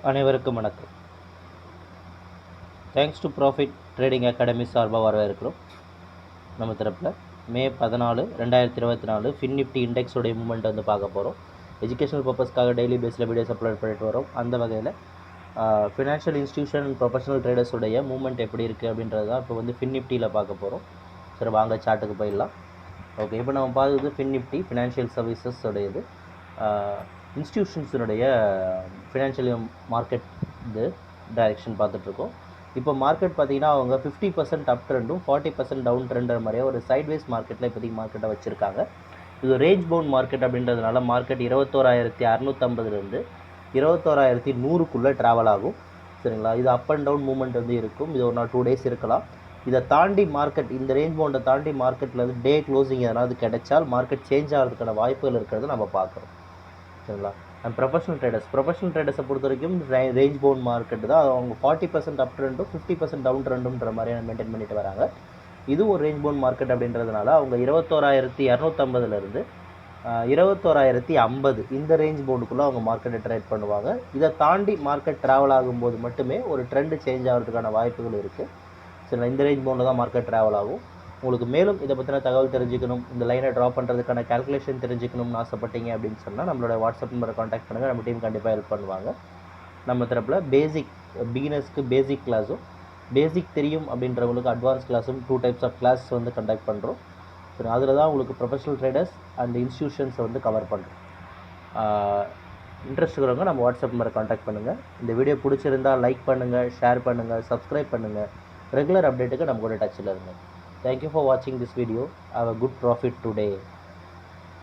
அனைவருக்கும் வணக்கம். Thanks to profit trading academy சார்பாக வரவேற்கிறோம். நம்ம தரப்பில் மே 14 2024 ஃபின் நிஃப்டி இண்டெக்ஸோடைய மூவ்மெண்ட் வந்து பார்க்க போகிறோம். எஜுகேஷனல் பர்பஸ்க்காக டெய்லி பேஸில் வீடியோஸ் அப்லோட் பண்ணிட்டு வரோம். அந்த வகையில் ஃபினான்ஷியல் இன்ஸ்டியூஷன் அண்ட் ப்ரொஃபஷனல் ட்ரேடர்ஸுடைய மூவ்மெண்ட் எப்படி இருக்குது அப்படின்றது தான் இப்போ வந்து ஃபின் நிஃப்டியில் பார்க்க போகிறோம். சரி, வாங்க சார்ட்டுக்கு போயிடலாம். ஓகே, இப்போ நம்ம பார்த்தது ஃபின் நிஃப்டி ஃபினான்ஷியல் சர்வீசஸ் உடையது. இன்ஸ்டியூஷன்ஸினுடைய ஃபினான்ஷியல் மார்க்கெட் இது டைரெக்ஷன் பார்த்துட்ருக்கோம். இப்போ மார்க்கெட் பார்த்திங்கன்னா அவங்க 50% அப் ட்ரெண்டும் 40% டவுன் ட்ரெண்டுற மாதிரியே ஒரு சைட்வேஸ் மார்க்கெட்டில் இப்போதைக்கு மார்க்கெட்டை வச்சுருக்காங்க. இது ரேஞ்ச் பவுண்ட் மார்க்கெட் அப்படின்றதுனால மார்க்கெட் 21,650 21,100க்குள்ளே ட்ராவல் ஆகும். சரிங்களா, இது அப் அண்ட் டவுன் மூவ்மெண்ட் வந்து இருக்கும். இது 1 or 2 days இருக்கலாம். இதை தாண்டி மார்க்கெட் இந்த ரேஞ்ச் பவுண்டை தாண்டி மார்க்கெட்டில் வந்து டே க்ளோசிங் எதனாவது கிடைச்சால் மார்க்கெட் சேஞ்ச் ஆகிறதுக்கான வாய்ப்புகள் இருக்கிறத நம்ம பார்க்குறோம். சரிங்களா, அண்ட் ப்ரொஃபஷனல் ட்ரேடர்ஸை பொறுத்த வரைக்கும் ரேஞ்ச் பவுண்ட் மார்க்கெட் தான். அவங்க 40% அப் ட்ரெண்டும் 50% டவுன் ட்ரெண்டுன்ற மாதிரியான மெயின்டைன் பண்ணிட்டு வராங்க. இது ஒரு ரேஞ்ச் பவுண்ட் மார்க்கெட் அப்படின்றதுனால அவங்க 21,250 21,050 இந்த ரேஞ்ச் பவுண்டுக்குள்ளே அவங்க மார்க்கெட்டை ட்ரேட் பண்ணுவாங்க. இதை தாண்டி மார்க்கெட் ட்ராவல் ஆகும்போது மட்டுமே ஒரு ட்ரெண்டு சேஞ்ச் ஆகிறதுக்கான வாய்ப்புகள் இருக்குது. சரிங்களா, இந்த ரேஞ்ச் பவுண்டில் தான் மார்க்கெட் ட்ராவல் ஆகும். உங்களுக்கு மேலும் இதை பற்றின தகவல் தெரிஞ்சுக்கணும், இந்த லைனை ட்ரா பண்ணுறதுக்கான கால்குலேஷன் தெரிஞ்சுக்கணும்னு ஆசைப்பட்டீங்க அப்படின்னு சொன்னால் நம்மளோட வாட்ஸ்அப் நம்பரை காண்டாக்ட் பண்ணுங்கள். நம்ம டீம் கண்டிப்பாக ஹெல்ப் பண்ணுவாங்க. நம்ம தரப்பில் பேசிக் பிகினர்ஸ்க்கு பேசிக் கிளாஸும், பேசிக் தெரியும் அப்படின்றவங்களுக்கு அட்வான்ஸ் கிளாஸும் 2 types ஆஃப் கிளாஸ் வந்து கண்டக்ட் பண்ணுறோம். சரி, அதில் தான் உங்களுக்கு ப்ரொஃபஷனல் ட்ரேடர்ஸ் அண்ட் இன்ஸ்டியூஷன்ஸை வந்து கவர் பண்ணுறோம். இன்ட்ரெஸ்ட் இருக்கிறவங்க நம்ம வாட்ஸ்அப் நம்பரை காண்டாக்ட் பண்ணுங்கள். இந்த வீடியோ பிடிச்சிருந்தால் லைக் பண்ணுங்கள், ஷேர் பண்ணுங்கள், சப்ஸ்கிரைப் பண்ணுங்கள். ரெகுலர் அப்டேட்டுக்கு நம்ம கூட டச்சில் இருங்க. Thank you for watching this video. Have a good profit today.